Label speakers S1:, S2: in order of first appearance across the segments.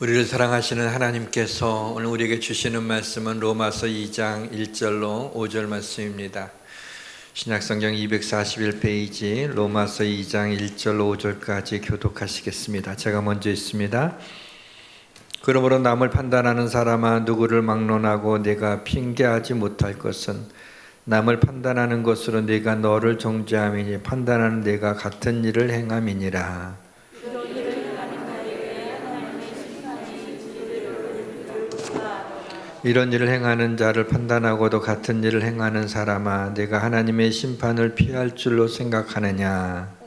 S1: 우리를 사랑하시는 하나님께서 오늘 우리에게 주시는 말씀은 로마서 2장 1절로 5절 말씀입니다. 신약성경 241페이지 로마서 2장 1절로 5절까지 교독하시겠습니다. 제가 먼저 읽습니다. 그러므로 남을 판단하는 사람아, 누구를 막론하고 네가 핑계하지 못할 것은 남을 판단하는 것으로 네가 너를 정죄함이니 판단하는 네가 같은 일을 행함이니라. 이런 일을 행하는 자를 판단하고도 같은 일을 행하는 사람아, 내가 하나님의 심판을 피할 줄로 생각하느냐?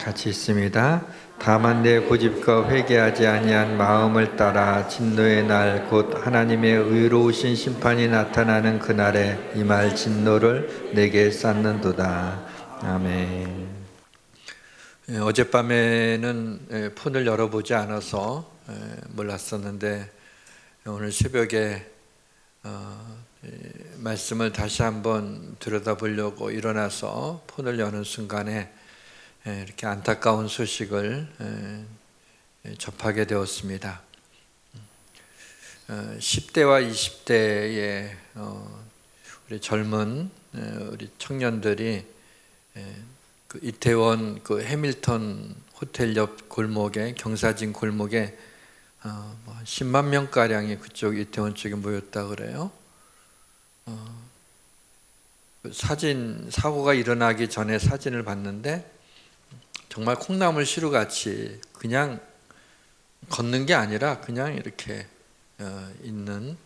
S1: 같이 있습니다. 다만 내 고집과 회개하지 아니한 마음을 따라 진노의 날 곧 하나님의 의로우신 심판이 나타나는 그날에 임할 진노를 내게 쌓는도다. 아멘. 어젯밤에는 폰을 열어보지 않아서 몰랐었는데 오늘 새벽에 말씀을 다시 한번 들여다보려고 일어나서 폰을 여는 순간에 이렇게 안타까운 소식을 접하게 되었습니다. 10대와 20대의 우리 젊은 우리 청년들이 그 이태원 그 해밀턴 호텔 옆 골목에, 경사진 골목에 10만 명가량이 그쪽 이태원 쪽에 모였다 그래요. 사고가 일어나기 전에 사진을 봤는데 정말 콩나물 시루같이 그냥 걷는 게 아니라 그냥 이렇게 있는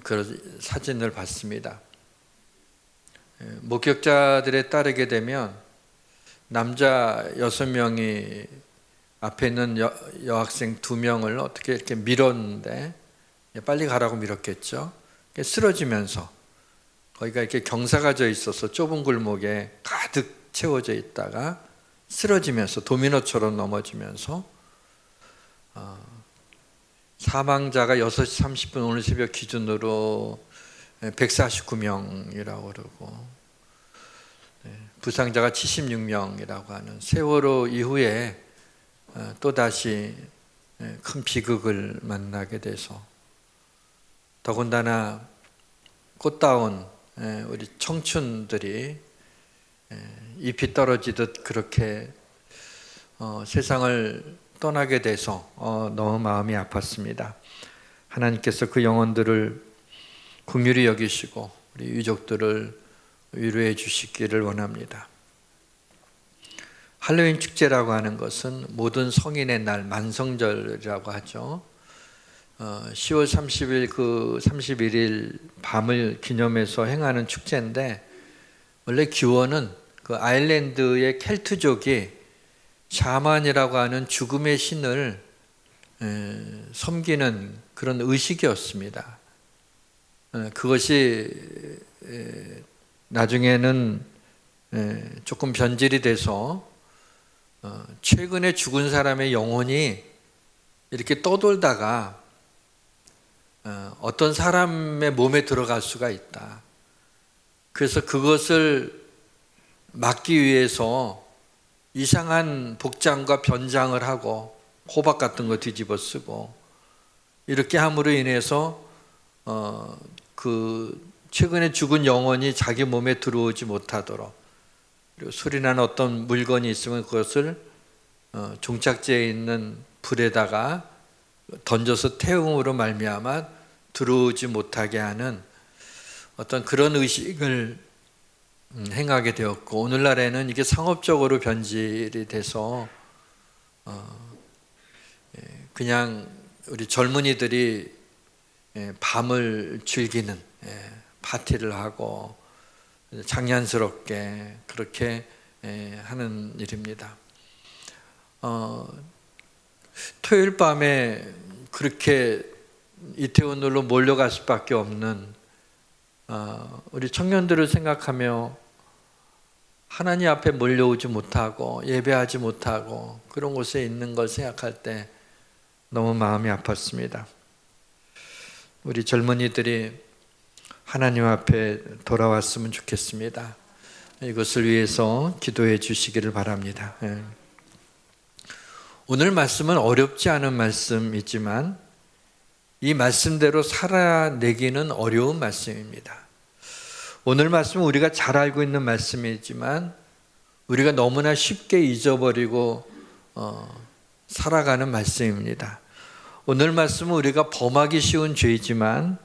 S1: 그런 사진을 봤습니다. 목격자들에 따르게 되면 남자 6명이 앞에 있는 여학생 2명을 어떻게 이렇게 밀었는데 빨리 가라고 밀었겠죠. 쓰러지면서 거기가 이렇게 경사가 져 있어서 좁은 골목에 가득 채워져 있다가 쓰러지면서 도미노처럼 넘어지면서 사망자가 6시 30분 오늘 새벽 기준으로 149명이라고 그러고 부상자가 76명이라고 하는 세월호 이후에 또다시 큰 비극을 만나게 돼서 더군다나 꽃다운 우리 청춘들이 잎이 떨어지듯 그렇게 세상을 떠나게 돼서 너무 마음이 아팠습니다. 하나님께서 그 영혼들을 긍휼히 여기시고 우리 유족들을 위로해 주시기를 원합니다. 할로윈 축제라고 하는 것은 모든 성인의 날, 만성절이라고 하죠. 10월 30일 그 31일 밤을 기념해서 행하는 축제인데 원래 기원은 그 아일랜드의 켈트족이 샤만이라고 하는 죽음의 신을 섬기는 그런 의식이었습니다. 그것이 나중에는 조금 변질이 돼서 최근에 죽은 사람의 영혼이 이렇게 떠돌다가 어떤 사람의 몸에 들어갈 수가 있다. 그래서 그것을 막기 위해서 이상한 복장과 변장을 하고 호박 같은 거 뒤집어 쓰고 이렇게 함으로 인해서 그 최근에 죽은 영혼이 자기 몸에 들어오지 못하도록, 그리고 소리나는 어떤 물건이 있으면 그것을 종착지에 있는 불에다가 던져서 태움으로 말미암아 들어오지 못하게 하는 어떤 그런 의식을 행하게 되었고, 오늘날에는 이게 상업적으로 변질이 돼서 그냥 우리 젊은이들이 밤을 즐기는 파티를 하고 장난스럽게 그렇게 하는 일입니다. 토요일 밤에 그렇게 이태원으로 몰려갈 수밖에 없는 우리 청년들을 생각하며 하나님 앞에 몰려오지 못하고 예배하지 못하고 그런 곳에 있는 걸 생각할 때 너무 마음이 아팠습니다. 우리 젊은이들이 하나님 앞에 돌아왔으면 좋겠습니다. 이것을 위해서 기도해 주시기를 바랍니다. 오늘 말씀은 어렵지 않은 말씀이지만 이 말씀대로 살아내기는 어려운 말씀입니다. 오늘 말씀은 우리가 잘 알고 있는 말씀이지만 우리가 너무나 쉽게 잊어버리고 살아가는 말씀입니다. 오늘 말씀은 우리가 범하기 쉬운 죄이지만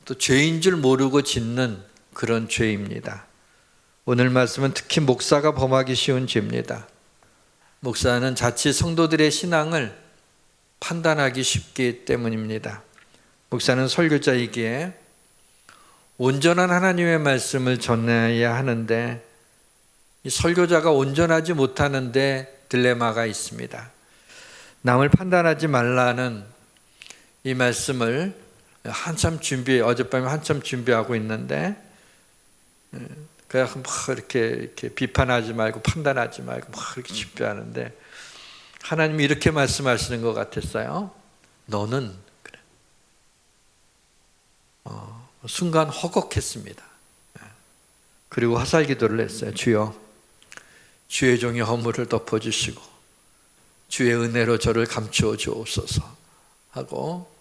S1: 또 죄인 줄 모르고 짓는 그런 죄입니다. 오늘 말씀은 특히 목사가 범하기 쉬운 죄입니다. 목사는 자칫 성도들의 신앙을 판단하기 쉽기 때문입니다. 목사는 설교자이기에 온전한 하나님의 말씀을 전해야 하는데 이 설교자가 온전하지 못하는데 딜레마가 있습니다. 남을 판단하지 말라는 이 말씀을 어젯밤에 한참 준비하고 있는데 그냥 막 이렇게 비판하지 말고 판단하지 말고 막 이렇게 준비하는데 하나님이 이렇게 말씀하시는 것 같았어요. 너는 그래. 순간 허걱했습니다. 그리고 화살 기도를 했어요. 주여, 주의 종의 허물을 덮어주시고 주의 은혜로 저를 감추어 주옵소서 하고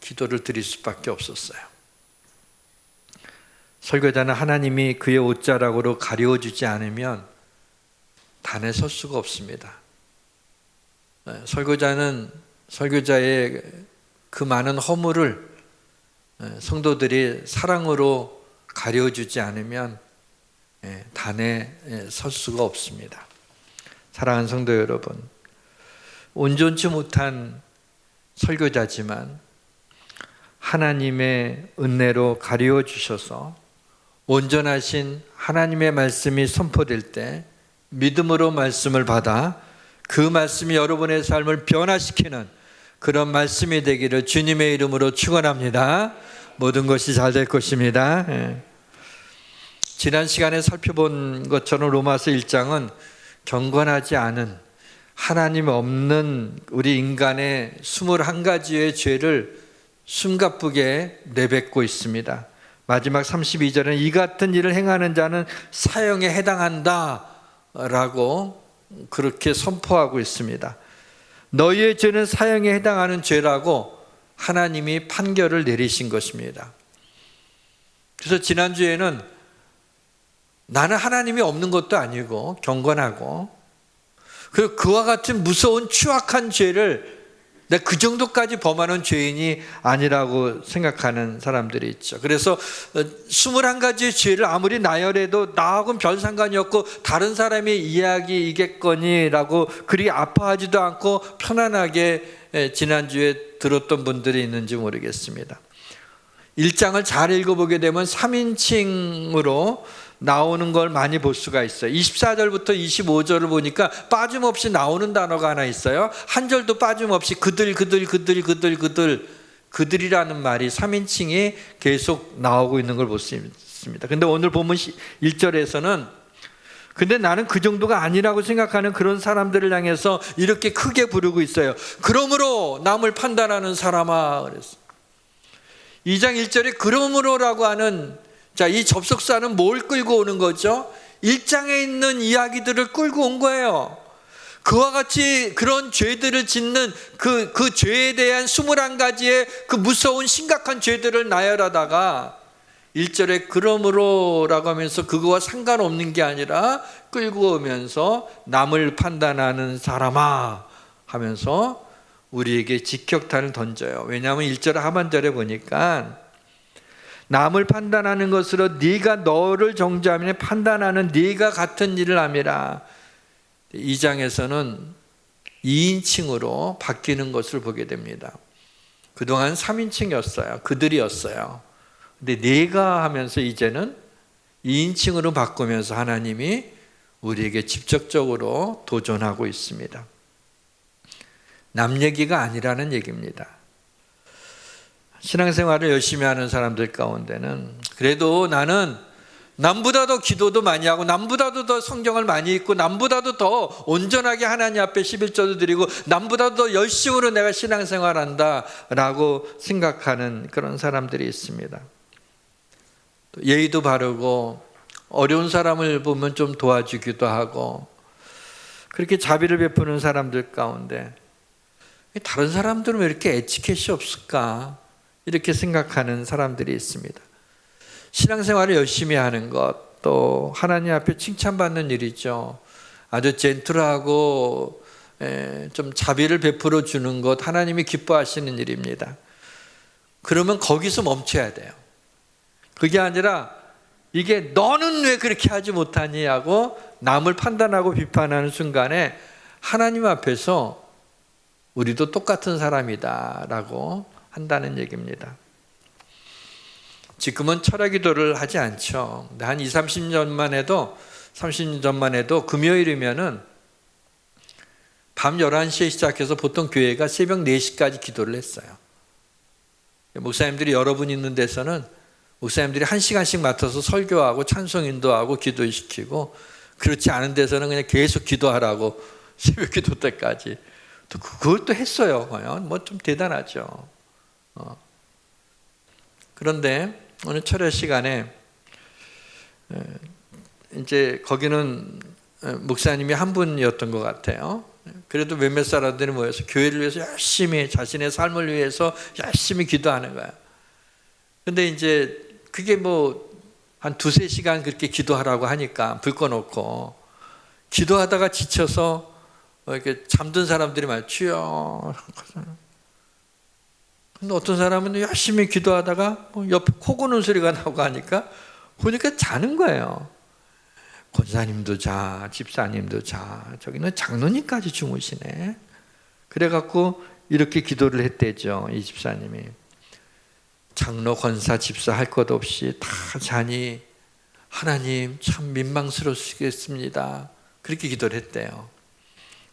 S1: 기도를 드릴 수밖에 없었어요. 설교자는 하나님이 그의 옷자락으로 가려주지 않으면 단에 설 수가 없습니다. 설교자의 그 많은 허물을 성도들이 사랑으로 가려주지 않으면 단에 설 수가 없습니다. 사랑하는 성도 여러분, 온전치 못한 설교자지만 하나님의 은혜로 가려 주셔서 온전하신 하나님의 말씀이 선포될 때 믿음으로 말씀을 받아 그 말씀이 여러분의 삶을 변화시키는 그런 말씀이 되기를 주님의 이름으로 축원합니다. 모든 것이 잘 될 것입니다. 지난 시간에 살펴본 것처럼 로마서 1장은 경건하지 않은 하나님 없는 우리 인간의 21가지의 죄를 숨가쁘게 내뱉고 있습니다. 마지막 32절은 이 같은 일을 행하는 자는 사형에 해당한다 라고 그렇게 선포하고 있습니다. 너희의 죄는 사형에 해당하는 죄라고 하나님이 판결을 내리신 것입니다. 그래서 지난주에는 나는 하나님이 없는 것도 아니고 경건하고 그리고 그와 같은 무서운 추악한 죄를 내가 그 정도까지 범하는 죄인이 아니라고 생각하는 사람들이 있죠. 그래서 21가지의 죄를 아무리 나열해도 나하고는 별 상관이 없고 다른 사람의 이야기이겠거니라고 그리 아파하지도 않고 편안하게 지난주에 들었던 분들이 있는지 모르겠습니다. 1장을 잘 읽어보게 되면 3인칭으로 나오는 걸 많이 볼 수가 있어요. 24절부터 25절을 보니까 빠짐없이 나오는 단어가 하나 있어요. 한 절도 빠짐없이 그들이라는 말이 3인칭이 계속 나오고 있는 걸 볼 수 있습니다. 근데 오늘 본문 1절에서는 근데 나는 그 정도가 아니라고 생각하는 그런 사람들을 향해서 이렇게 크게 부르고 있어요. 그러므로 남을 판단하는 사람아 그랬어요. 2장 1절에 그러므로라고 하는 이 접속사는 뭘 끌고 오는 거죠? 1장에 있는 이야기들을 끌고 온 거예요. 그와 같이 그런 죄들을 짓는 그 죄에 대한 21가지의 그 무서운 심각한 죄들을 나열하다가 1절에 그러므로라고 하면서 그거와 상관없는 게 아니라 끌고 오면서 남을 판단하는 사람아 하면서 우리에게 직격탄을 던져요. 왜냐하면 1절 하반절에 보니까 남을 판단하는 것으로 네가 너를 정죄하면 판단하는 네가 같은 일을 함이라. 2장에서는 2인칭으로 바뀌는 것을 보게 됩니다. 그동안 3인칭이었어요. 그들이었어요. 근데 네가 하면서 이제는 2인칭으로 바꾸면서 하나님이 우리에게 직접적으로 도전하고 있습니다. 남 얘기가 아니라는 얘기입니다. 신앙생활을 열심히 하는 사람들 가운데는 그래도 나는 남보다도 기도도 많이 하고 남보다도 더 성경을 많이 읽고 남보다도 더 온전하게 하나님 앞에 11조도 드리고 남보다도 더 열심으로 내가 신앙생활한다 라고 생각하는 그런 사람들이 있습니다. 또 예의도 바르고 어려운 사람을 보면 좀 도와주기도 하고 그렇게 자비를 베푸는 사람들 가운데 다른 사람들은 왜 이렇게 에티켓이 없을까? 이렇게 생각하는 사람들이 있습니다. 신앙생활을 열심히 하는 것, 또 하나님 앞에 칭찬받는 일이죠. 아주 젠틀하고 좀 자비를 베풀어 주는 것, 하나님이 기뻐하시는 일입니다. 그러면 거기서 멈춰야 돼요. 그게 아니라 이게 너는 왜 그렇게 하지 못하니 하고 남을 판단하고 비판하는 순간에 하나님 앞에서 우리도 똑같은 사람이다 라고 한다는 얘기입니다. 지금은 철야 기도를 하지 않죠. 근데 한 30년 전만 해도 금요일이면은 밤 11시에 시작해서 보통 교회가 새벽 4시까지 기도를 했어요. 목사님들이 여러분 있는 데서는 목사님들이 1시간씩 맡아서 설교하고 찬송 인도하고 기도시키고, 그렇지 않은 데서는 그냥 계속 기도하라고 새벽 기도 때까지 또 그것도 했어요. 뭐 좀 대단하죠. 그런데 오늘 철야 시간에 이제 거기는 목사님이 한 분이었던 것 같아요. 그래도 몇몇 사람들이 모여서 교회를 위해서 열심히 자신의 삶을 위해서 열심히 기도하는 거야. 근데 이제 그게 뭐 한 2-3시간 그렇게 기도하라고 하니까 불 꺼놓고 기도하다가 지쳐서 이렇게 잠든 사람들이 많아요. 주여. 근데 어떤 사람은 열심히 기도하다가 옆에 코 고는 소리가 나오고 하니까 보니까 자는 거예요. 권사님도 자, 집사님도 자, 저기는 장로님까지 주무시네. 그래갖고 이렇게 기도를 했대죠, 이 집사님이. 장로, 권사, 집사 할 것 없이 다 자니 하나님 참 민망스러우시겠습니다. 그렇게 기도를 했대요.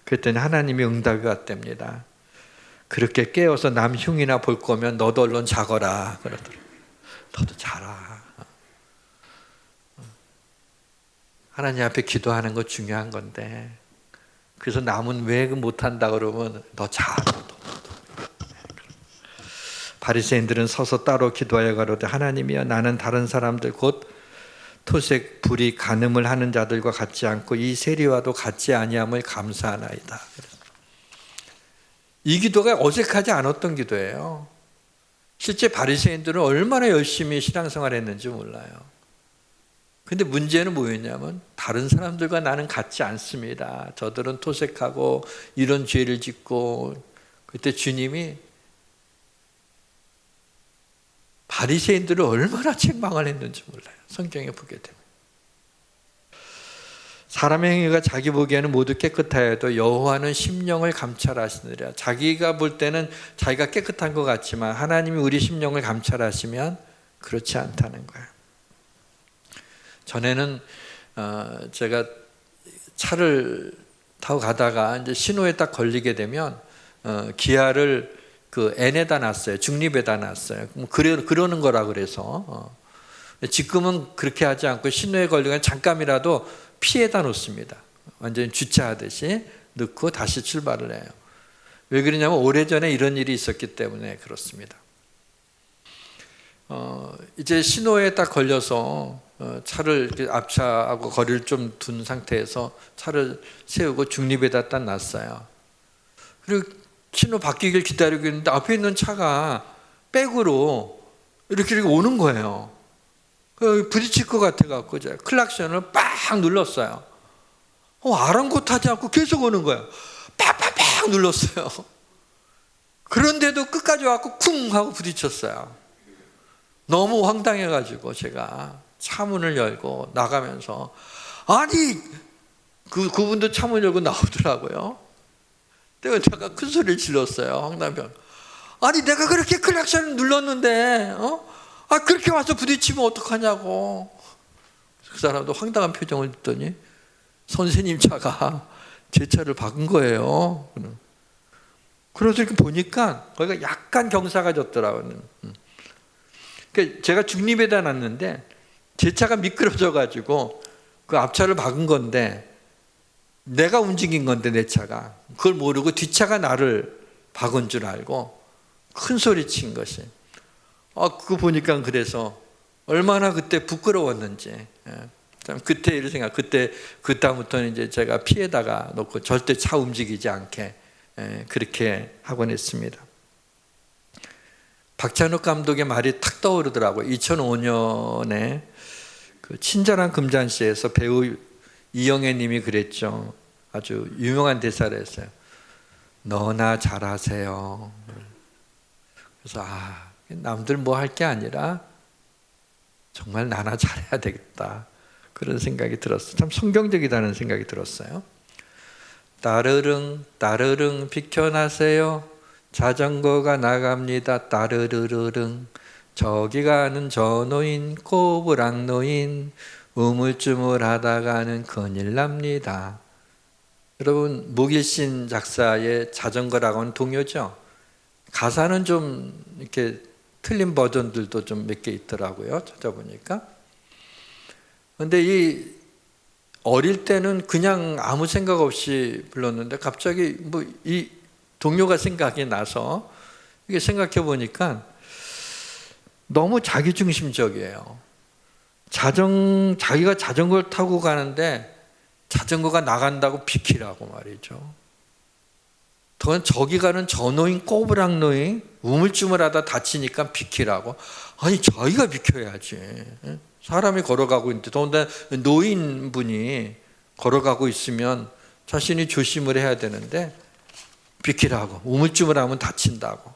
S1: 그랬더니 하나님이 응답이 왔답니다. 그렇게 깨어서 남 흉이나 볼 거면 너도 얼른 자거라 그러더라고요. 너도 자라. 하나님 앞에 기도하는 거 중요한 건데, 그래서 남은 왜 못한다 그러면 너 자. 바리새인들은 서서 따로 기도하여 가로되 하나님이여 나는 다른 사람들 곧 토색, 불의, 간음을 하는 자들과 같지 않고 이 세리와도 같지 아니함을 감사하나이다. 이 기도가 어색하지 않았던 기도예요. 실제 바리새인들은 얼마나 열심히 신앙생활 했는지 몰라요. 근데 문제는 뭐였냐면 다른 사람들과 나는 같지 않습니다. 저들은 토색하고 이런 죄를 짓고, 그때 주님이 바리새인들을 얼마나 책망을 했는지 몰라요. 성경에 보게 되면. 사람의 행위가 자기 보기에는 모두 깨끗하여도 여호와는 심령을 감찰하시느니라. 자기가 볼 때는 자기가 깨끗한 것 같지만 하나님이 우리 심령을 감찰하시면 그렇지 않다는 거예요. 전에는 제가 차를 타고 가다가 이제 신호에 딱 걸리게 되면 기아를 그 N에다 놨어요. 중립에다 놨어요. 그러는 거라 그래서. 지금은 그렇게 하지 않고 신호에 걸리면 잠깐이라도 피에다 놓습니다. 완전히 주차하듯이 넣고 다시 출발을 해요. 왜 그러냐면 오래전에 이런 일이 있었기 때문에 그렇습니다. 이제 신호에 딱 걸려서 차를 앞차하고 거리를 좀 둔 상태에서 차를 세우고 중립에다 딱 놨어요. 그리고 신호 바뀌길 기다리고 있는데 앞에 있는 차가 백으로 이렇게 오는 거예요. 부딪힐 것 같아갖고 클락션을 빡 눌렀어요. 아랑곳하지 않고 계속 오는 거예요. 빡빡빡 눌렀어요. 그런데도 끝까지 와갖고 쿵 하고 부딪혔어요. 너무 황당해가지고 제가 차 문을 열고 나가면서, 아니 그분도 차 문 열고 나오더라고요. 내가 큰 소리를 질렀어요. 황남병. 아니 내가 그렇게 클락션을 눌렀는데 그렇게 와서 부딪히면 어떡하냐고. 그 사람도 황당한 표정을 했더니 선생님 차가 제 차를 박은 거예요. 그래서 이렇게 보니까 거기가 약간 경사가 졌더라고요. 그러니까 제가 중립에다 놨는데 제 차가 미끄러져 가지고 그 앞차를 박은 건데, 내가 움직인 건데 내 차가 그걸 모르고 뒷차가 나를 박은 줄 알고 큰 소리 친 것이. 그거 보니까 그래서 얼마나 그때 부끄러웠는지. 참 그때 이런 생각, 그 다음부터는 이제 제가 피에다가 놓고 절대 차 움직이지 않게 그렇게 하곤 했습니다. 박찬욱 감독의 말이 탁 떠오르더라고요. 2005년에 그 친절한 금잔씨에서 배우 이영애 님이 그랬죠. 아주 유명한 대사를 했어요. 너나 잘하세요. 그래서 남들 뭐 할 게 아니라 정말 나나 잘해야 되겠다, 그런 생각이 들었어요. 참 성경적이다는 생각이 들었어요. 따르릉 따르릉 비켜나세요. 자전거가 나갑니다. 따르르르릉. 저기 가는 저 노인 꼬부랑 노인 우물쭈물하다가는 큰일 납니다. 여러분, 무길신 작사의 자전거라고는 동요죠. 가사는 좀 이렇게 틀린 버전들도 좀 몇 개 있더라고요, 찾아보니까. 근데 이 어릴 때는 그냥 아무 생각 없이 불렀는데 갑자기 뭐 이 동요가 생각이 나서 이게 생각해 보니까 너무 자기중심적이에요. 자기가 자전거를 타고 가는데 자전거가 나간다고 비키라고 말이죠. 더 저기 가는 저 노인 꼬부랑 노인 우물쭈물하다 다치니까 비키라고. 아니, 자기가 비켜야지. 사람이 걸어가고 있는데, 더군다나 노인분이 걸어가고 있으면 자신이 조심을 해야 되는데 비키라고, 우물쭈물하면 다친다고,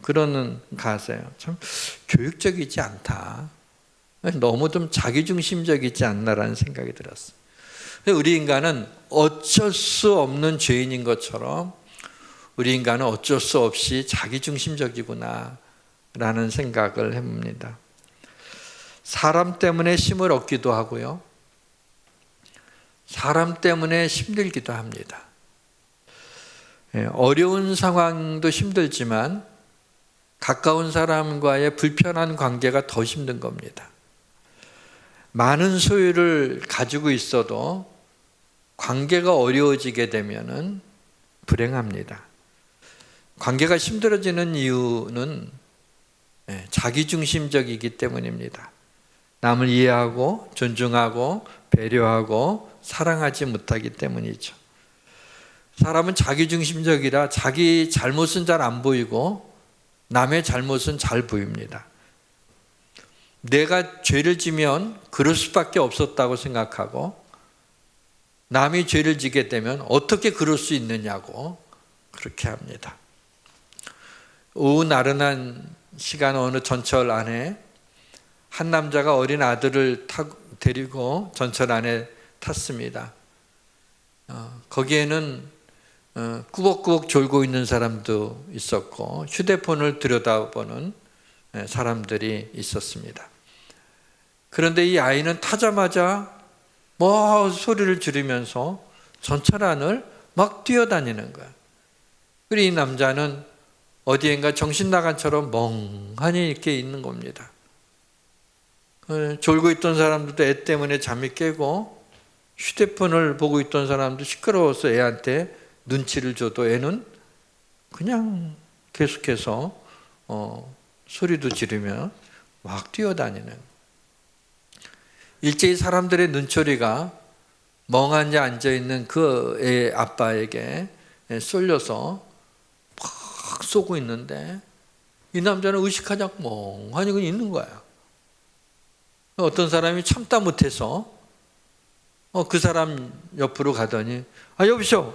S1: 그러는 가사예요. 참 교육적이지 않다, 너무 좀 자기중심적이지 않나라는 생각이 들었어요. 우리 인간은 어쩔 수 없는 죄인인 것처럼 우리 인간은 어쩔 수 없이 자기중심적이구나 라는 생각을 해봅니다. 사람 때문에 힘을 얻기도 하고요, 사람 때문에 힘들기도 합니다. 어려운 상황도 힘들지만 가까운 사람과의 불편한 관계가 더 힘든 겁니다. 많은 소유를 가지고 있어도 관계가 어려워지게 되면은 불행합니다. 관계가 힘들어지는 이유는 자기중심적이기 때문입니다. 남을 이해하고 존중하고 배려하고 사랑하지 못하기 때문이죠. 사람은 자기중심적이라 자기 잘못은 잘 안 보이고 남의 잘못은 잘 보입니다. 내가 죄를 지면 그럴 수밖에 없었다고 생각하고, 남이 죄를 지게 되면 어떻게 그럴 수 있느냐고 그렇게 합니다. 오후 나른한 시간 어느 전철 안에 한 남자가 어린 아들을 데리고 전철 안에 탔습니다. 거기에는 꾸벅꾸벅 졸고 있는 사람도 있었고 휴대폰을 들여다보는 사람들이 있었습니다. 그런데 이 아이는 타자마자 뭐 소리를 지르면서 전철 안을 막 뛰어다니는 거야. 그리고 이 남자는 어디엔가 정신 나간처럼 멍하니 이렇게 있는 겁니다. 졸고 있던 사람들도 애 때문에 잠이 깨고, 휴대폰을 보고 있던 사람도 시끄러워서 애한테 눈치를 줘도 애는 그냥 계속해서 소리도 지르며 막 뛰어다니는. 일제히 사람들의 눈초리가 멍하니 앉아있는 그 애 아빠에게 쏠려서 막 쏘고 있는데, 이 남자는 의식하지 않고 멍하니 그냥 있는 거야. 어떤 사람이 참다 못해서 그 사람 옆으로 가더니, 여보시오,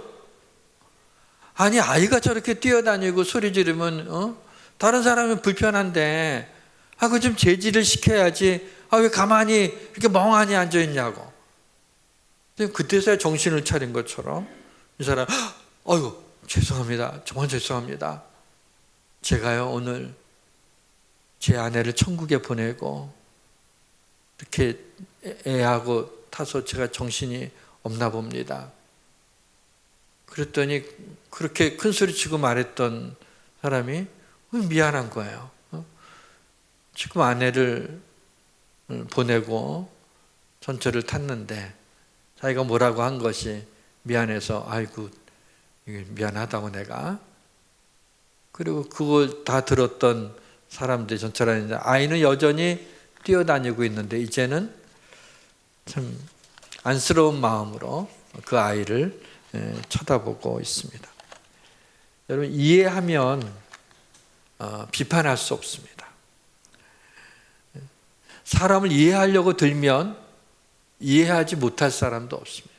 S1: 아니 아이가 저렇게 뛰어다니고 소리 지르면 다른 사람은 불편한데 그거 좀 제지를 시켜야지, 왜 가만히 이렇게 멍하니 앉아있냐고. 그때서야 정신을 차린 것처럼 이 사람, 아유 죄송합니다, 정말 죄송합니다, 제가요 오늘 제 아내를 천국에 보내고 이렇게 애하고 타서 제가 정신이 없나 봅니다. 그랬더니 그렇게 큰 소리 치고 말했던 사람이 미안한 거예요. 지금 아내를 보내고 전철을 탔는데 자기가 뭐라고 한 것이 미안해서, 아이고 미안하다고 내가. 그리고 그걸 다 들었던 사람들이 전철 안에 있는데, 아이는 여전히 뛰어다니고 있는데 이제는 참 안쓰러운 마음으로 그 아이를 쳐다보고 있습니다. 여러분, 이해하면 비판할 수 없습니다. 사람을 이해하려고 들면 이해하지 못할 사람도 없습니다.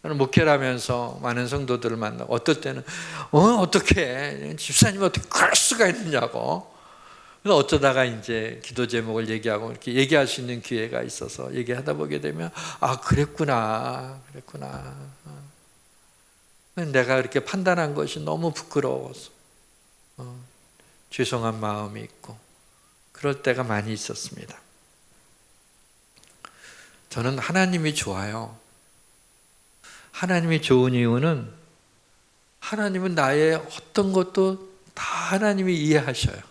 S1: 저는 목회를 하면서 많은 성도들을 만나고 어떨 때는 어떻게 집사님 어떻게 그럴 수가 있느냐고. 그래서 어쩌다가 이제 기도 제목을 얘기하고 이렇게 얘기할 수 있는 기회가 있어서 얘기하다 보게 되면 그랬구나. 내가 이렇게 판단한 것이 너무 부끄러워서 죄송한 마음이 있고 그럴 때가 많이 있었습니다. 저는 하나님이 좋아요. 하나님이 좋은 이유는 하나님은 나의 어떤 것도 다 하나님이 이해하셔요.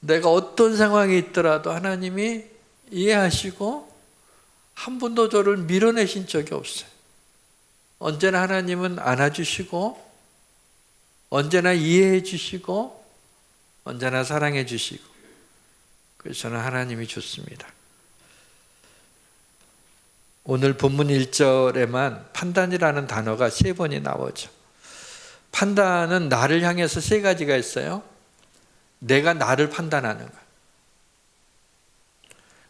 S1: 내가 어떤 상황에 있더라도 하나님이 이해하시고 한 번도 저를 밀어내신 적이 없어요. 언제나 하나님은 안아주시고 언제나 이해해 주시고 언제나 사랑해 주시고, 그래서 저는 하나님이 좋습니다. 오늘 본문 1절에만 판단이라는 단어가 3번이 나오죠. 판단은 나를 향해서 3가지가 있어요. 내가 나를 판단하는 것,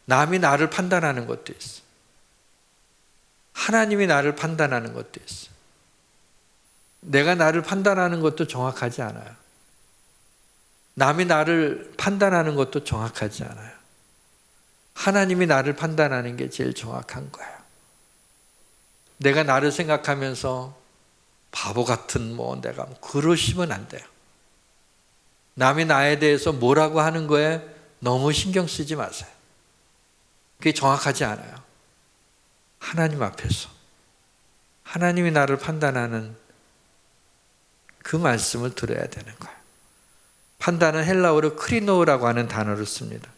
S1: 남이 나를 판단하는 것도 있어, 하나님이 나를 판단하는 것도 있어. 내가 나를 판단하는 것도 정확하지 않아요. 남이 나를 판단하는 것도 정확하지 않아요. 하나님이 나를 판단하는 게 제일 정확한 거예요. 내가 나를 생각하면서 바보 같은 내가 그러시면 안 돼요. 남이 나에 대해서 뭐라고 하는 거에 너무 신경 쓰지 마세요. 그게 정확하지 않아요. 하나님 앞에서 하나님이 나를 판단하는 그 말씀을 들어야 되는 거예요. 판단은 헬라어로 크리노라고 하는 단어를 씁니다.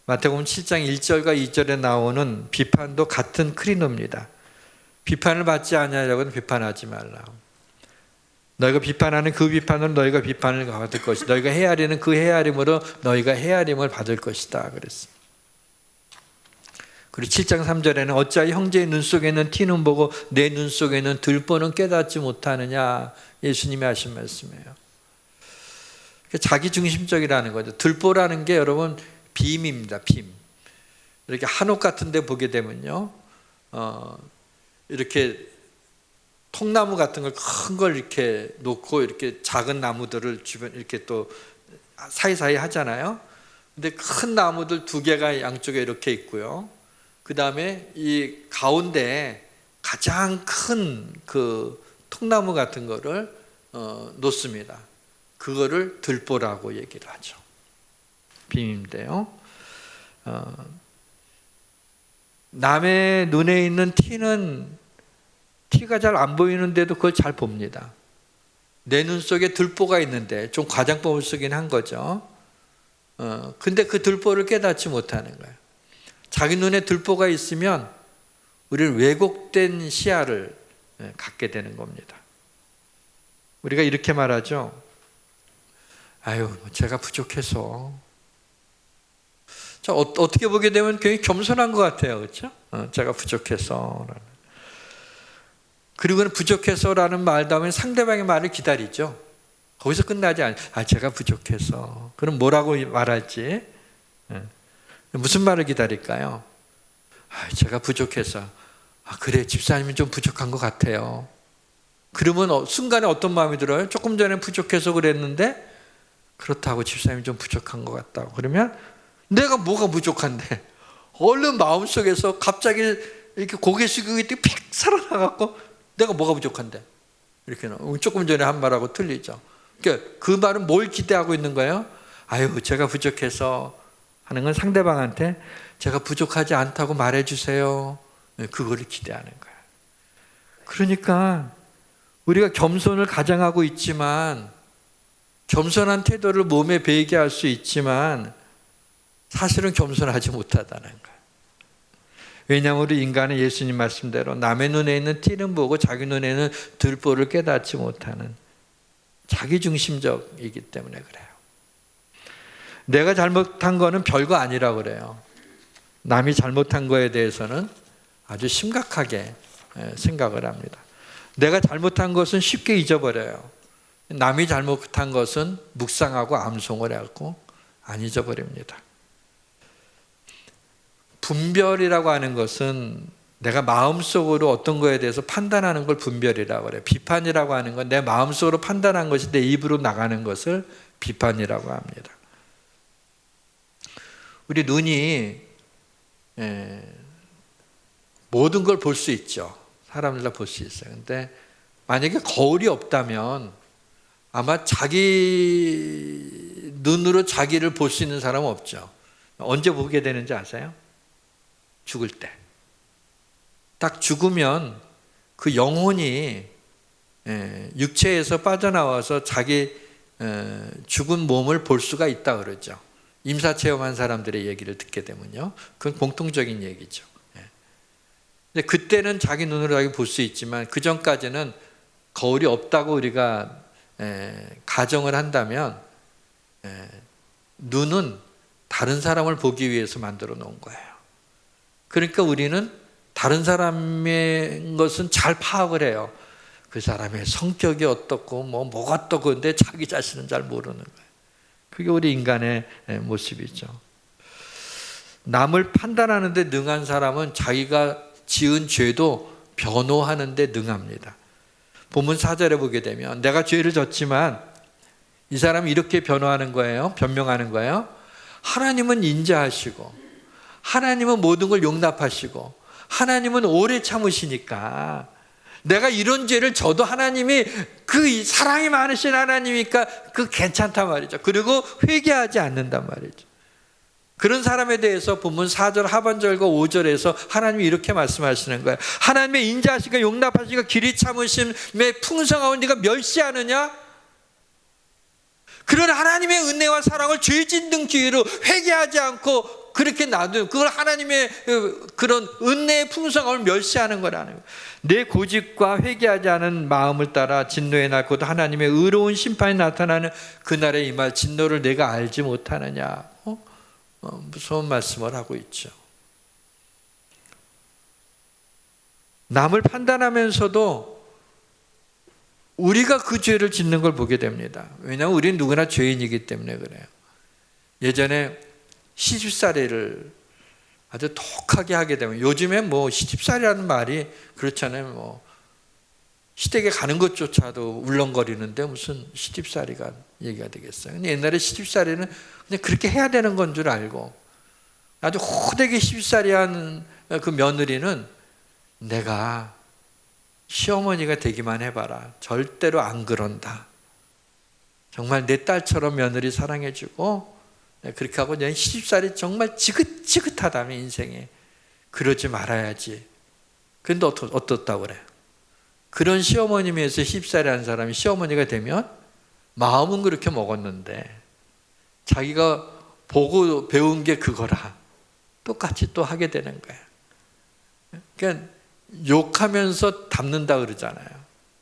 S1: 마태복음 7장 1절과 2절에 나오는 비판도 같은 크리노입니다. 비판을 받지 아니하려고는 비판하지 말라. 너희가 비판하는 그 비판으로 너희가 비판을 받을 것이다. 너희가 헤아리는 그 헤아림으로 너희가 헤아림을 받을 것이다 그랬습니다. 그리고 7장 3절에는 어찌하여 형제의 눈 속에는 티는 보고 내 눈 속에는 들보는 깨닫지 못하느냐, 예수님이 하신 말씀이에요. 자기중심적이라는 거죠. 들보라는 게 여러분 빔입니다. 빔. 이렇게 한옥 같은 데 보게 되면요, 이렇게 통나무 같은 걸 큰 걸 이렇게 놓고 이렇게 작은 나무들을 주변 이렇게 또 사이사이 하잖아요. 근데 큰 나무들 2개가 양쪽에 이렇게 있고요. 그 다음에 이 가운데 가장 큰 그 통나무 같은 거를 놓습니다. 그거를 들보라고 얘기를 하죠. 빔인데요. 남의 눈에 있는 티가 잘 안 보이는데도 그걸 잘 봅니다. 내 눈 속에 들보가 있는데 좀 과장법을 쓰긴 한 거죠. 근데 그 들보를 깨닫지 못하는 거예요. 자기 눈에 들보가 있으면 우리는 왜곡된 시야를 갖게 되는 겁니다. 우리가 이렇게 말하죠. 제가 부족해서. 자, 어떻게 보게 되면 굉장히 겸손한 것 같아요. 그렇죠? 제가 부족해서. 그리고는 부족해서라는 말 다음에 상대방의 말을 기다리죠. 거기서 끝나지 않아요. 제가 부족해서. 그럼 뭐라고 말할지. 무슨 말을 기다릴까요? 제가 부족해서. 그래, 집사님은 좀 부족한 것 같아요. 그러면 순간에 어떤 마음이 들어요? 조금 전에 부족해서 그랬는데 그렇다고 집사님이 좀 부족한 것 같다고. 그러면 내가 뭐가 부족한데? 얼른 마음속에서 갑자기 이렇게 고개 숙이고 픽 살아나갖고 내가 뭐가 부족한데? 이렇게 조금 전에 한 말하고 틀리죠. 그러니까 그 말은 뭘 기대하고 있는 거예요? 제가 부족해서 하는 건 상대방한테 제가 부족하지 않다고 말해주세요. 그거를 기대하는 거예요. 그러니까 우리가 겸손을 가장하고 있지만, 겸손한 태도를 몸에 배이게 할 수 있지만 사실은 겸손하지 못하다는 거예요. 왜냐하면 우리 인간은 예수님 말씀대로 남의 눈에 있는 티는 보고 자기 눈에는 들보를 깨닫지 못하는 자기중심적이기 때문에 그래요. 내가 잘못한 거는 별거 아니라 그래요. 남이 잘못한 거에 대해서는 아주 심각하게 생각을 합니다. 내가 잘못한 것은 쉽게 잊어버려요. 남이 잘못한 것은 묵상하고 암송을 해갖고 안 잊어버립니다. 분별이라고 하는 것은 내가 마음속으로 어떤 거에 대해서 판단하는 걸 분별이라고 그래요. 비판이라고 하는 건 내 마음속으로 판단한 것이 내 입으로 나가는 것을 비판이라고 합니다. 우리 눈이 모든 걸 볼 수 있죠. 사람들 다 볼 수 있어요. 근데 만약에 거울이 없다면 아마 자기 눈으로 자기를 볼 수 있는 사람은 없죠. 언제 보게 되는지 아세요? 죽을 때. 딱 죽으면 그 영혼이 육체에서 빠져나와서 자기 죽은 몸을 볼 수가 있다 그러죠. 임사체험한 사람들의 얘기를 듣게 되면요. 그건 공통적인 얘기죠. 근데 그때는 자기 눈으로 자기 볼 수 있지만 그 전까지는 거울이 없다고 우리가 가정을 한다면 눈은 다른 사람을 보기 위해서 만들어 놓은 거예요. 그러니까 우리는 다른 사람의 것은 잘 파악을 해요. 그 사람의 성격이 어떻고 뭐가 어떻고 근데 자기 자신은 잘 모르는 거예요. 그게 우리 인간의 모습이죠. 남을 판단하는 데 능한 사람은 자기가 지은 죄도 변호하는 데 능합니다. 본문 4절에 보게 되면 내가 죄를 졌지만 이 사람이 이렇게 변호하는 거예요. 변명하는 거예요. 하나님은 인자하시고 하나님은 모든 걸 용납하시고 하나님은 오래 참으시니까 내가 이런 죄를 져도 하나님이 그 사랑이 많으신 하나님이니까 그 괜찮단 말이죠. 그리고 회개하지 않는단 말이죠. 그런 사람에 대해서 본문 4절 하반절과 5절에서 하나님이 이렇게 말씀하시는 거예요. 하나님의 인자하시고 용납하시고 길이 참으심의 풍성함을 네가 멸시하느냐? 그런 하나님의 은혜와 사랑을 죄 짓는 기회로 회개하지 않고 그렇게 놔두는 그걸 하나님의 그런 은혜의 풍성함을 멸시하는 거라는 거예요. 내 고집과 회개하지 않은 마음을 따라 진노의 날 곧 하나님의 의로운 심판이 나타나는 그날에 임할 진노를 내가 알지 못하느냐. 무서운 말씀을 하고 있죠. 남을 판단하면서도 우리가 그 죄를 짓는 걸 보게 됩니다. 왜냐하면 우리는 누구나 죄인이기 때문에 그래요. 예전에 시집살이를 아주 독하게 하게 되면 요즘에 시집살이라는 말이 그렇잖아요. 시댁에 가는 것조차도 울렁거리는데 무슨 시집살이가 얘기가 되겠어요. 근데 옛날에 시집살이는 그냥 그렇게 해야 되는 건 줄 알고 아주 호되게 시집살이한 그 며느리는 내가 시어머니가 되기만 해봐라. 절대로 안 그런다. 정말 내 딸처럼 며느리 사랑해주고 그렇게 하고 내 시집살이 정말 지긋지긋하다면 인생에 그러지 말아야지. 그런데 어떻다고 그래요? 그런 시어머님에서 시집살이 한 사람이 시어머니가 되면 마음은 그렇게 먹었는데 자기가 보고 배운 게 그거라. 똑같이 또 하게 되는 거예요. 그러니까 욕하면서 담는다 그러잖아요.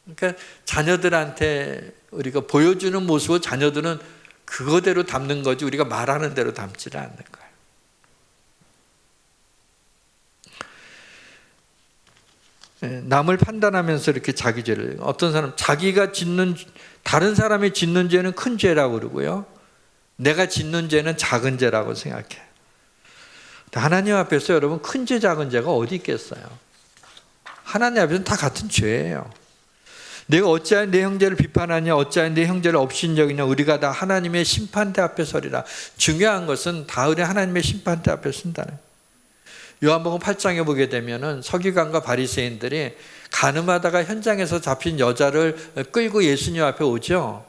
S1: 그러니까 자녀들한테 우리가 보여주는 모습을 자녀들은 그거대로 담는 거지 우리가 말하는 대로 담지를 않는 거예요. 남을 판단하면서 이렇게 자기 죄를 어떤 사람 자기가 짓는 다른 사람이 짓는 죄는 큰 죄라고 그러고요. 내가 짓는 죄는 작은 죄라고 생각해요. 하나님 앞에서 여러분 큰 죄 작은 죄가 어디 있겠어요? 하나님 앞에서는 다 같은 죄예요. 내가 어찌하여 내 형제를 비판하냐 어찌하여 내 형제를 업신여기냐 우리가 다 하나님의 심판대 앞에 서리라. 중요한 것은 다 우리 하나님의 심판대 앞에 쓴다는 거예요. 요한복음 8장에 보게 되면은 서기관과 바리새인들이 간음하다가 현장에서 잡힌 여자를 끌고 예수님 앞에 오죠.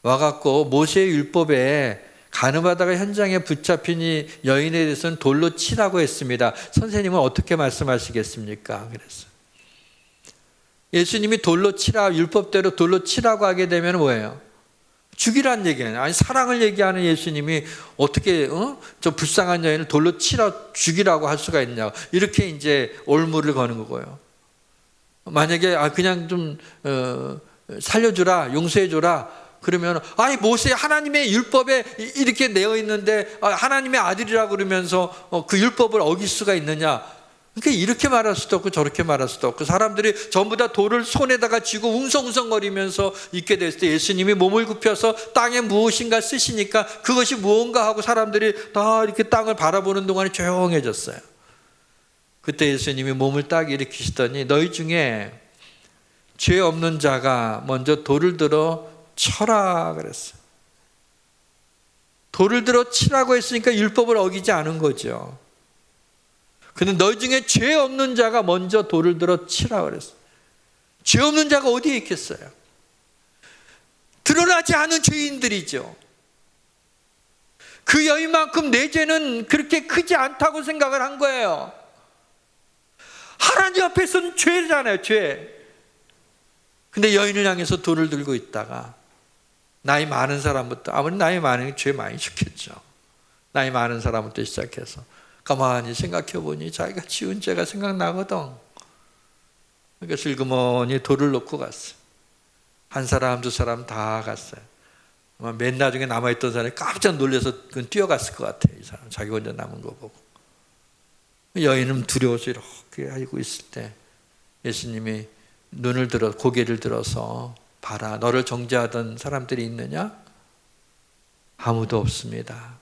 S1: 와갖고 모세의 율법에 간음하다가 현장에 붙잡힌 이 여인에 대해서는 돌로 치라고 했습니다. 선생님은 어떻게 말씀하시겠습니까? 그랬어요. 예수님이 돌로 치라 율법대로 돌로 치라고 하게 되면 뭐예요? 죽이라는 얘기예요. 아니 사랑을 얘기하는 예수님이 어떻게 저 불쌍한 여인을 돌로 치라 죽이라고 할 수가 있냐? 이렇게 이제 올무를 거는 거고요. 만약에 그냥 좀 살려주라 용서해주라 그러면 아니 모세 하나님의 율법에 이렇게 내어 있는데 하나님의 아들이라 그러면서 그 율법을 어길 수가 있느냐? 그러니까 이렇게 말할 수도 없고 저렇게 말할 수도 없고 사람들이 전부 다 돌을 손에다가 쥐고 웅성웅성거리면서 있게 됐을 때 예수님이 몸을 굽혀서 땅에 무엇인가 쓰시니까 그것이 무언가 하고 사람들이 다 이렇게 땅을 바라보는 동안에 조용해졌어요. 그때 예수님이 몸을 딱 일으키시더니 너희 중에 죄 없는 자가 먼저 돌을 들어 쳐라 그랬어요. 돌을 들어 치라고 했으니까 율법을 어기지 않은 거죠. 근데 너희 중에 죄 없는 자가 먼저 돌을 들어 치라 그랬어요. 죄 없는 자가 어디에 있겠어요? 드러나지 않은 죄인들이죠. 그 여인만큼 내 죄는 그렇게 크지 않다고 생각을 한 거예요. 하나님 앞에서는 죄잖아요, 죄. 근데 여인을 향해서 돌을 들고 있다가 나이 많은 사람부터, 아무리 나이 많으면 죄 많이 짓겠죠. 나이 많은 사람부터 시작해서 가만히 생각해 보니 자기가 지은 죄가 생각나거든. 그러니까 슬그머니 돌을 놓고 갔어요. 한 사람 두 사람 다 갔어요. 맨 나중에 남아있던 사람이 깜짝 놀라서 그건 뛰어갔을 것 같아요. 이 사람 자기 혼자 남은 거 보고. 여인은 두려워서 이렇게 하고 있을 때 예수님이 눈을 들어 고개를 들어서 봐라, 너를 정죄하던 사람들이 있느냐? 아무도 없습니다.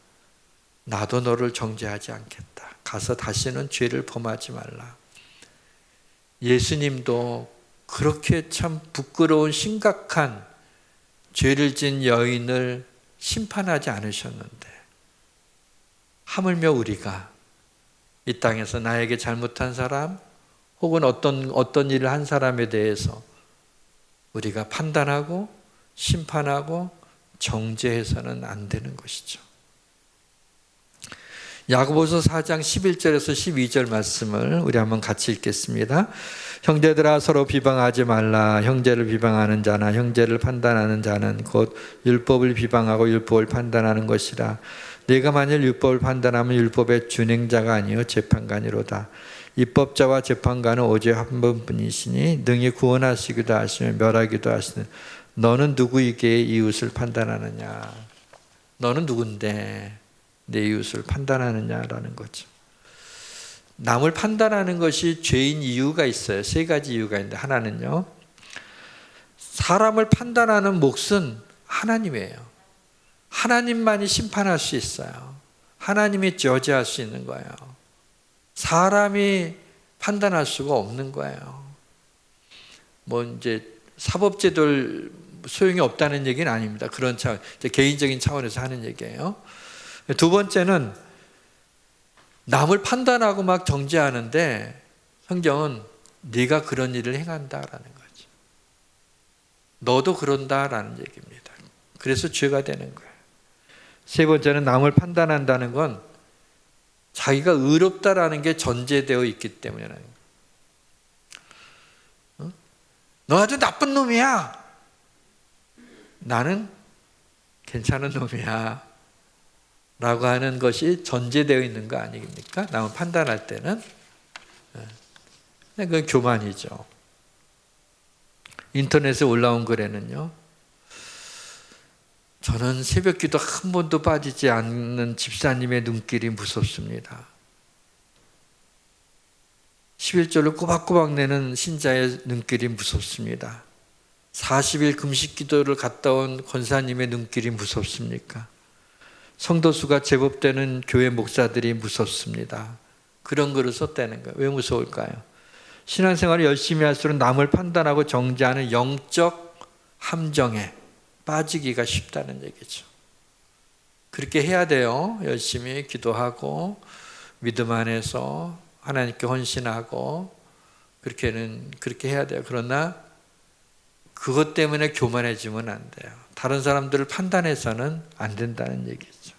S1: 나도 너를 정죄하지 않겠다. 가서 다시는 죄를 범하지 말라. 예수님도 그렇게 참 부끄러운 심각한 죄를 진 여인을 심판하지 않으셨는데 하물며 우리가 이 땅에서 나에게 잘못한 사람 혹은 어떤 일을 한 사람에 대해서 우리가 판단하고 심판하고 정죄해서는 안 되는 것이죠. 야고보서 4장 11절에서 12절 말씀을 우리 한번 같이 읽겠습니다. 형제들아 서로 비방하지 말라. 형제를 비방하는 자나 형제를 판단하는 자는 곧 율법을 비방하고 율법을 판단하는 것이라. 네가 만일 율법을 판단하면 율법의 준행자가 아니요 재판관이로다. 입법자와 재판관은 오직 한 분뿐이시니 능히 구원하시기도 하시며 멸하기도 하시는 너는 누구에게 이웃을 판단하느냐? 너는 누군데 내 이웃을 판단하느냐라는 거죠. 남을 판단하는 것이 죄인 이유가 있어요. 세 가지 이유가 있는데 하나는요, 사람을 판단하는 몫은 하나님이에요. 하나님만이 심판할 수 있어요. 하나님이 저지할 수 있는 거예요. 사람이 판단할 수가 없는 거예요. 뭐 이제 사법제도를 소용이 없다는 얘기는 아닙니다. 그런 차원, 개인적인 차원에서 하는 얘기예요. 두 번째는 남을 판단하고 막 정죄하는데 성경은 네가 그런 일을 행한다라는 거죠. 너도 그런다라는 얘기입니다. 그래서 죄가 되는 거예요. 세 번째는 남을 판단한다는 건 자기가 의롭다라는 게 전제되어 있기 때문이라는 거예요. 너 아주 나쁜 놈이야. 나는 괜찮은 놈이야. 라고 하는 것이 전제되어 있는 거 아닙니까? 남을 판단할 때는. 그건 교만이죠. 인터넷에 올라온 글에는요, 저는 새벽 기도 한 번도 빠지지 않는 집사님의 눈길이 무섭습니다. 11절을 꼬박꼬박 내는 신자의 눈길이 무섭습니다. 40일 금식 기도를 갔다 온 권사님의 눈길이 무섭습니까? 성도수가 제법 되는 교회 목사들이 무섭습니다. 그런 글을 썼다는 거예요. 왜 무서울까요? 신앙생활을 열심히 할수록 남을 판단하고 정죄하는 영적 함정에 빠지기가 쉽다는 얘기죠. 그렇게 해야 돼요. 열심히 기도하고 믿음 안에서 하나님께 헌신하고 그렇게 해야 돼요. 그러나 그것 때문에 교만해지면 안 돼요. 다른 사람들을 판단해서는 안 된다는 얘기죠.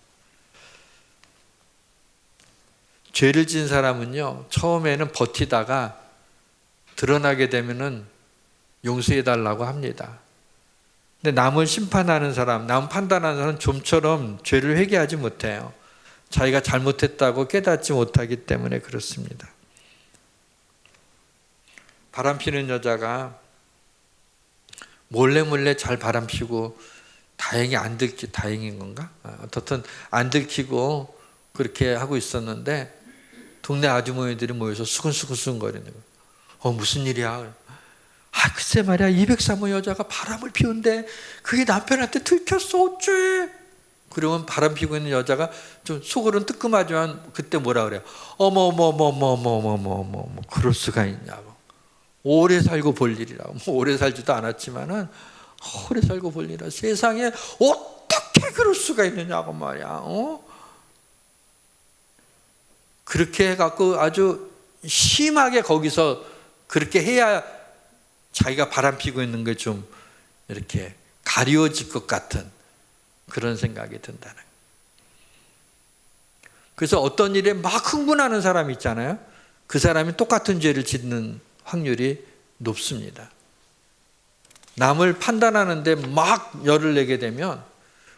S1: 죄를 진 사람은요, 처음에는 버티다가 드러나게 되면은 용서해 달라고 합니다. 근데 남을 심판하는 사람, 남 판단하는 사람은 좀처럼 죄를 회개하지 못해요. 자기가 잘못했다고 깨닫지 못하기 때문에 그렇습니다. 바람 피는 여자가 몰래 잘 바람 피고 다행히 안 들키, 다행인 건가? 어떻든 안 들키고 그렇게 하고 있었는데 동네 아주머니들이 모여서 수근수근 거리는 거예요. 무슨 일이야? 글쎄 말이야, 203호 여자가 바람을 피운데 그게 남편한테 들켰어, 어째? 그러면 바람 피고 있는 여자가 좀 속으로는 뜨끔하지만 그때 뭐라 그래요? 어머, 그럴 수가 있냐고. 오래 살고 볼 일이라고. 오래 살지도 않았지만은 오래 살고 볼 일이라. 세상에 어떻게 그럴 수가 있느냐고 말이야. 그렇게 해갖고 아주 심하게 거기서 그렇게 해야 자기가 바람 피고 있는 게 좀 이렇게 가려질 것 같은 그런 생각이 든다는 거예요. 그래서 어떤 일에 막 흥분하는 사람이 있잖아요. 그 사람이 똑같은 죄를 짓는 확률이 높습니다. 남을 판단하는데 막 열을 내게 되면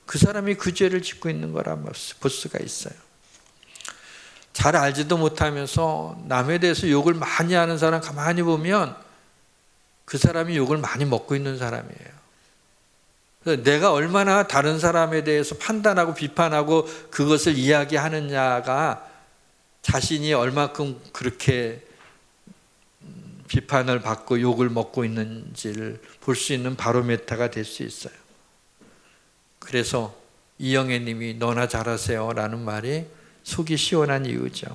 S1: 그 사람이 그 죄를 짓고 있는 거라 볼 수가 있어요. 잘 알지도 못하면서 남에 대해서 욕을 많이 하는 사람 가만히 보면 그 사람이 욕을 많이 먹고 있는 사람이에요. 그래서 내가 얼마나 다른 사람에 대해서 판단하고 비판하고 그것을 이야기하느냐가 자신이 얼마큼 그렇게 비판을 받고 욕을 먹고 있는지를 볼 수 있는 바로메타가 될 수 있어요. 그래서 이영애 님이 너나 잘하세요 라는 말이 속이 시원한 이유죠.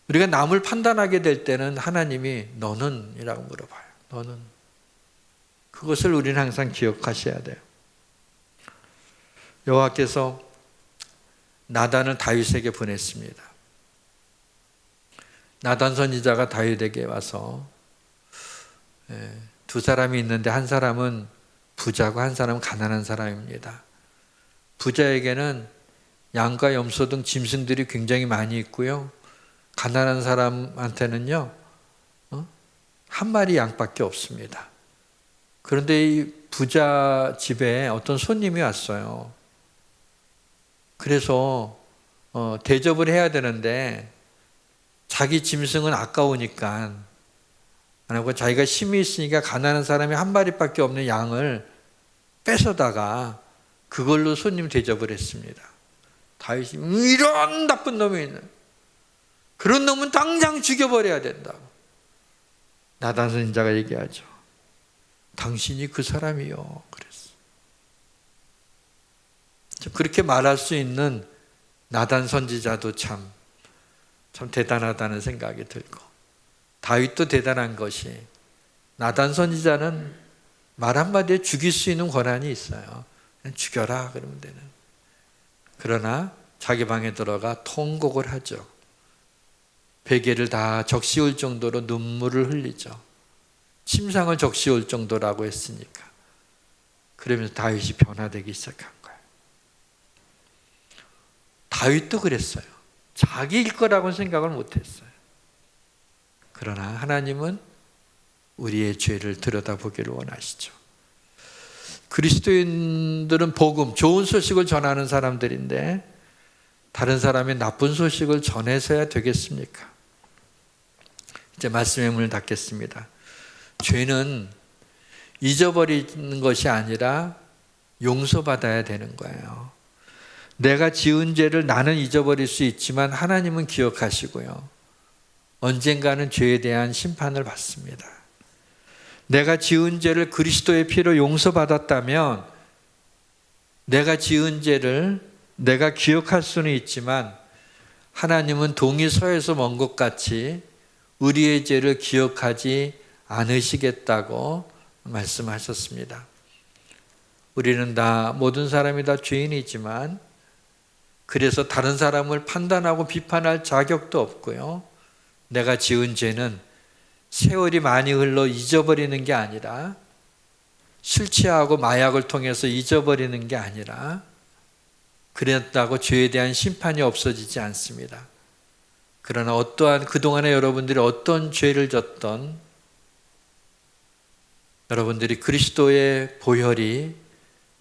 S1: 우리가 남을 판단하게 될 때는 하나님이 너는? 이라고 물어봐요. 너는? 그것을 우리는 항상 기억하셔야 돼요. 여호와께서 나단을 다윗에게 보냈습니다. 나단 선지자가 다윗에게 와서 두 사람이 있는데 한 사람은 부자고 한 사람은 가난한 사람입니다. 부자에게는 양과 염소 등 짐승들이 굉장히 많이 있고요. 가난한 사람한테는요, 한 마리 양밖에 없습니다. 그런데 이 부자 집에 어떤 손님이 왔어요. 그래서 대접을 해야 되는데 자기 짐승은 아까우니까 안 하고 자기가 힘이 있으니까 가난한 사람이 한 마리밖에 없는 양을 뺏어다가 그걸로 손님 대접을 했습니다. 다윗이 이런 나쁜 놈이 있는, 그런 놈은 당장 죽여버려야 된다고. 나단 선지자가 얘기하죠. 당신이 그 사람이요. 그랬어. 그렇게 말할 수 있는 나단 선지자도 참 대단하다는 생각이 들고, 다윗도 대단한 것이 나단 선지자는 말 한마디에 죽일 수 있는 권한이 있어요. 그냥 죽여라 그러면 되는. 그러나 자기 방에 들어가 통곡을 하죠. 베개를 다 적시울 정도로 눈물을 흘리죠. 침상을 적시울 정도라고 했으니까. 그러면서 다윗이 변화되기 시작한 거예요. 다윗도 그랬어요. 자기일 거라고 생각을 못했어요. 그러나 하나님은 우리의 죄를 들여다보기를 원하시죠. 그리스도인들은 복음, 좋은 소식을 전하는 사람들인데 다른 사람의 나쁜 소식을 전해서야 되겠습니까? 이제 말씀의 문을 닫겠습니다. 죄는 잊어버리는 것이 아니라 용서받아야 되는 거예요. 내가 지은 죄를 나는 잊어버릴 수 있지만 하나님은 기억하시고요. 언젠가는 죄에 대한 심판을 받습니다. 내가 지은 죄를 그리스도의 피로 용서받았다면 내가 지은 죄를 내가 기억할 수는 있지만 하나님은 동이 서에서 먼 것 같이 우리의 죄를 기억하지 않으시겠다고 말씀하셨습니다. 우리는 다 모든 사람이 다 죄인이지만 그래서 다른 사람을 판단하고 비판할 자격도 없고요. 내가 지은 죄는 세월이 많이 흘러 잊어버리는 게 아니라 술 취하고 마약을 통해서 잊어버리는 게 아니라 그랬다고 죄에 대한 심판이 없어지지 않습니다. 그러나 어떠한 그동안에 여러분들이 어떤 죄를 졌던 여러분들이 그리스도의 보혈이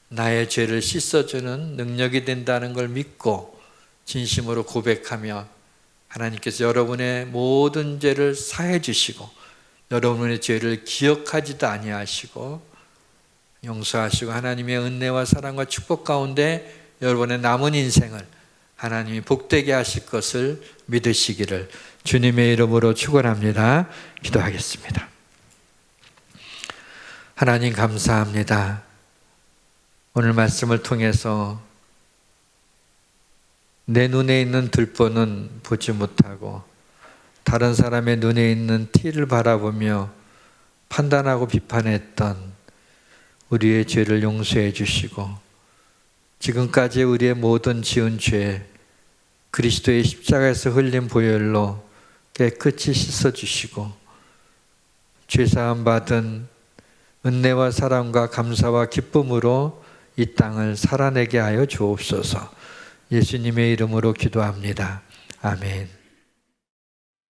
S1: 나의 죄를 씻어주는 능력이 된다는 걸 믿고 진심으로 고백하며 하나님께서 여러분의 모든 죄를 사해 주시고 여러분의 죄를 기억하지도 아니하시고 용서하시고 하나님의 은혜와 사랑과 축복 가운데 여러분의 남은 인생을 하나님이 복되게 하실 것을 믿으시기를 주님의 이름으로 축원합니다. 기도하겠습니다. 하나님 감사합니다. 오늘 말씀을 통해서 내 눈에 있는 들보는 보지 못하고 다른 사람의 눈에 있는 티를 바라보며 판단하고 비판했던 우리의 죄를 용서해 주시고 지금까지 우리의 모든 지은 죄 그리스도의 십자가에서 흘린 보혈로 깨끗이 씻어주시고 죄사함 받은 은혜와 사랑과 감사와 기쁨으로 이 땅을 살아내게 하여 주옵소서. 예수님의 이름으로 기도합니다. 아멘.